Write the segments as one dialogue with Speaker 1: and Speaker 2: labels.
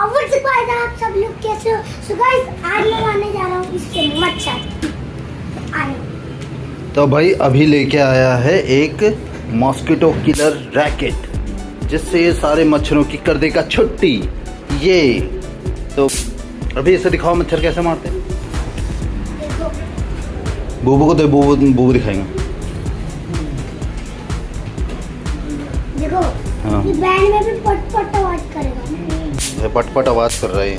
Speaker 1: आप सब लोग कैसे हो? So guys, आज मैं लाने जा रहा हूँ इससे मच्छर।
Speaker 2: तो भाई अभी लेके आया है एक मॉस्किटो किलर रैकेट, जिससे ये सारे मच्छरों की कर देगा छुट्टी। ये तो अभी इसे दिखाओ मच्छर कैसे मारते हैं।
Speaker 1: देखो
Speaker 2: बूबू को दे, बूबू दिखाएंगे।
Speaker 1: देखो
Speaker 2: हाँ।
Speaker 1: ये बैंड में भी पट पट आवाज करेगा।
Speaker 2: पट आवाज कर रहा है।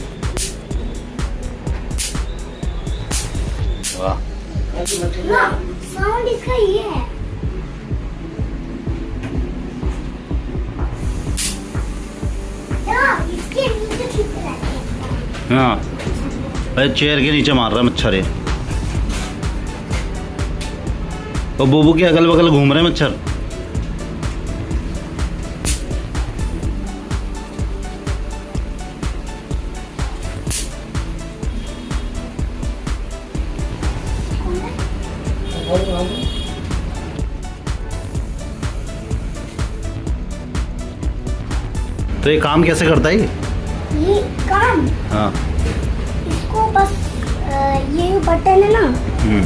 Speaker 2: वाह,
Speaker 1: साउंड इसका ये है। इसके नीचे छिप रहते हैं।
Speaker 2: हाँ भाई चेयर के नीचे मार रहा है मच्छर है। तो बूबू के अगल बगल घूम रहे हैं मच्छर। तो ये काम कैसे करता है
Speaker 1: ये काम
Speaker 2: हाँ।
Speaker 1: इसको बस ये जो बटन है ना,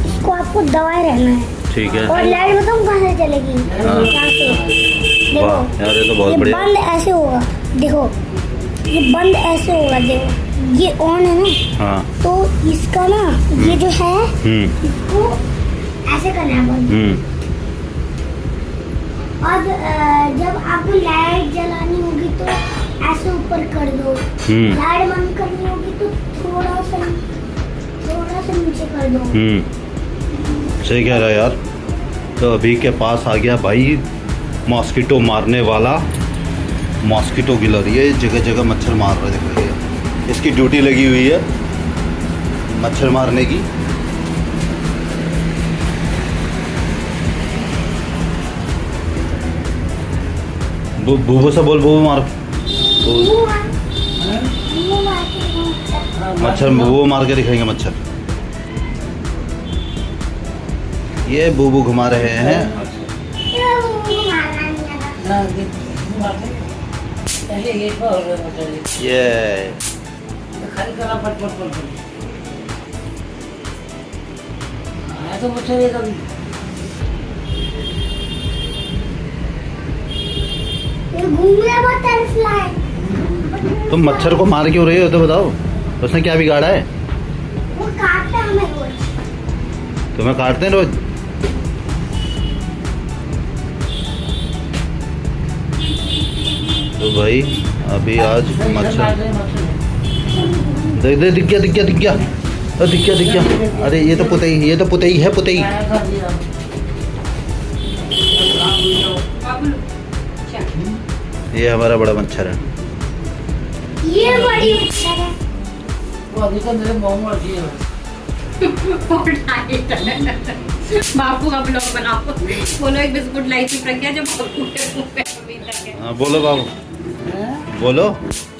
Speaker 1: इसको आपको दबाए रहना है।
Speaker 2: ठीक है।
Speaker 1: और लाइट बताऊँ कहाँ से चलेगी?
Speaker 2: हाँ।
Speaker 1: यहाँ से। देखो
Speaker 2: वाह यार, ये तो बहुत
Speaker 1: ये
Speaker 2: बढ़िया।
Speaker 1: बंद ऐसे होगा। देखो ये बंद ऐसे होगा। देखो ये ऑन है ना।
Speaker 2: हाँ।
Speaker 1: तो इसका ना ये जो है इसको ऐसे करना है बंद। और जब आपको लाइट जलानी होगी तो ऐसे ऊपर कर दो। लाइट बंद करनी होगी तो थोड़ा सा नीचे कर दो।
Speaker 2: सही कह रहा है यार। तो अभी के पास आ गया भाई मॉस्किटो मारने वाला मॉस्किटो किलर। ये जगह जगह मच्छर मार रहा है। देखो ये इसकी ड्यूटी लगी हुई है मच्छर मारने की। बूबू से बोल, बूबू मार। मच्छर बूबू मार के दिखाएंगे मच्छर। ये बूबू घुमा रहे हैं। ये तुम मच्छर को मार क्यों रही हो तो बताओ, उसने क्या बिगाड़ा है?
Speaker 1: वो काटता है हमें रोज।
Speaker 2: तुम्हें काटते हैं रोज? तो भाई अभी आज मच्छर देख दिख गया दिख गया दिख गया दिख गया दिख गया। अरे ये तो पुतई है पुतई। ये हमारा बड़ा मच्छर है।
Speaker 1: ये बड़ी मच्छर है।
Speaker 3: बापू का ब्लॉग बनाओ। बोलो एक बिस्कुट लाई थी प्रज्ञा जो बापू के मुंह पे अभी लगे।
Speaker 2: हाँ बोलो बाबू, बोलो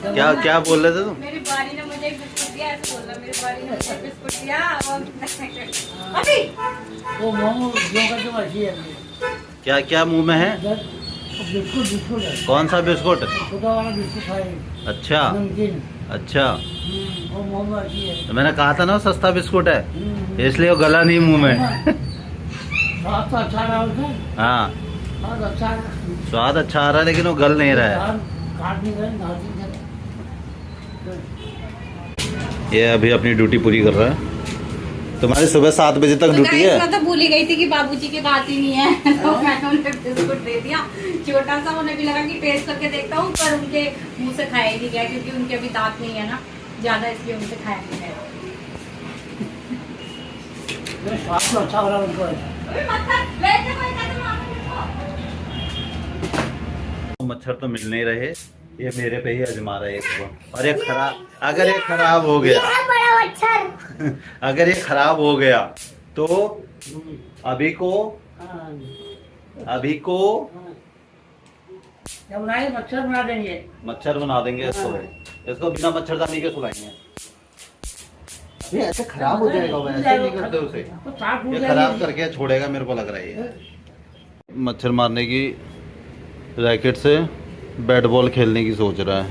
Speaker 2: क्या क्या बोल रहे थे तुम?
Speaker 3: मेरी बारी ने मुझे एक बिस्कुट दिया, ऐसे बोल रहा मेरी बारी ने मुझे बिस्कुट दिया। अभी
Speaker 4: वो मोमो जो का जो अच्छी है।
Speaker 2: क्या क्या मुंह में है?
Speaker 4: बिस्कुट है।
Speaker 2: कौन सा बिस्कुट?
Speaker 4: छोटा वाला बिस्कुट है।
Speaker 2: अच्छा
Speaker 4: नमकीन।
Speaker 2: अच्छा,
Speaker 4: वो मोमो अच्छी है।
Speaker 2: तो मैंने कहा था ना सस्ता बिस्कुट है, इसलिए वो गला नहीं मुंह में।
Speaker 4: स्वाद तो अच्छा रहा उसका।
Speaker 2: हाँ
Speaker 4: स्वाद अच्छा है।
Speaker 2: स्वाद अच्छा आ रहा है लेकिन वो गल नहीं रहा है।
Speaker 4: काट नहीं रहे।
Speaker 2: ये अभी अपनी ड्यूटी पूरी कर रहा है। तुम्हारी सुबह 7 बजे तक ड्यूटी है।
Speaker 3: मैं तो भूल ही गई थी कि बाबूजी के बात ही नहीं है। तो मैंने उन्हें बिस्कुट दे दिया छोटा सा। उन्हें भी लगा कि टेस्ट करके देखता हूँ, पर उनके मुंह से खाया ही नहीं गया क्योंकि उनके अभी दांत नहीं है ना ज्यादा, इसलिए उनसे खाया नहीं गया।
Speaker 4: स्वाद तो अच्छा हो रहा है उनको।
Speaker 2: मच्छर तो मिल नहीं रहे, ये मेरे पे ही आजमा रहा है एक। और ये खराब, अगर ये खराब हो गया,
Speaker 1: ये बड़ा मच्छर।
Speaker 2: अगर ये खराब हो गया तो अभी को
Speaker 4: जब बनाए मच्छर बना देंगे।
Speaker 2: मच्छर बना देंगे इसको। इसको बिना मच्छरदानी के सुलाएंगे। ये ऐसे खराब हो जाएगा, वैसे नहीं करते उसे। ये खराब करके छोड़ेगा मेरे को लग रहा है ये। मच्छर मारने की रैकेट से बैट बॉल खेलने की सोच रहा है।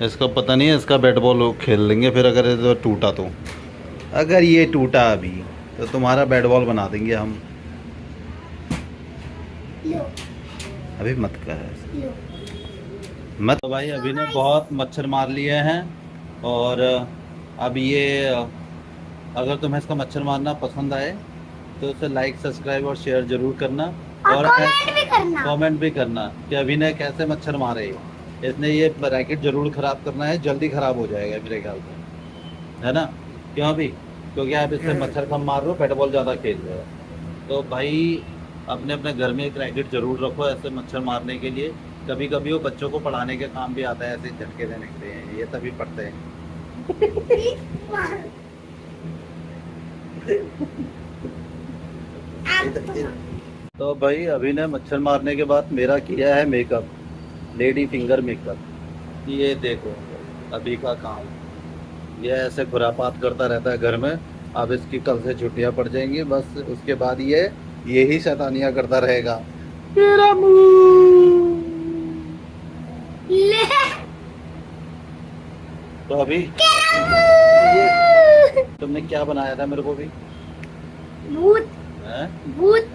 Speaker 2: इसका पता नहीं है, इसका बैट बॉल खेल लेंगे फिर अगर ये तो टूटा तो। अगर ये टूटा अभी तो तुम्हारा बैट बॉल बना देंगे हम।
Speaker 1: लो
Speaker 2: अभी मत कर
Speaker 1: लो।
Speaker 2: मत। तो भाई अभी ने बहुत मच्छर मार लिए हैं और अब ये अगर तुम्हें इसका मच्छर मारना पसंद आए तो उसे लाइक सब्सक्राइब और शेयर जरूर करना
Speaker 1: और कमेंट भी करना।
Speaker 2: कमेंट भी करना कि अभी ने कैसे मच्छर मारे। इसने ये रैकेट जरूर खराब करना है, जल्दी खराब हो जाएगा मेरे ख्याल से, है ना? क्यों अभी? क्योंकि आप इससे मच्छर कम मार रहे हो, बैट बॉल ज़्यादा खेल रहे हो। तो भाई अपने अपने घर में एक रैकेट जरूर रखो ऐसे मच्छर मारने के लिए। कभी कभी वो बच्चों को पढ़ाने के काम भी आता है, ऐसे झटके देने के लिए, ये तभी पढ़ते हैं। तो भाई अभी ने मच्छर मारने के बाद मेरा किया है मेकअप, लेडी फिंगर मेकअप। ये देखो अभी का काम, ये ऐसे खुरापात करता रहता है घर में। अब इसकी कल से छुट्टियां पड़ जाएंगी, बस उसके बाद ये यही शैतानियां करता रहेगा। मेरा मुंह।
Speaker 1: ले
Speaker 2: तो अभी तुमने क्या बनाया था मेरे को भी?
Speaker 1: भूत
Speaker 2: हैं?
Speaker 1: भूत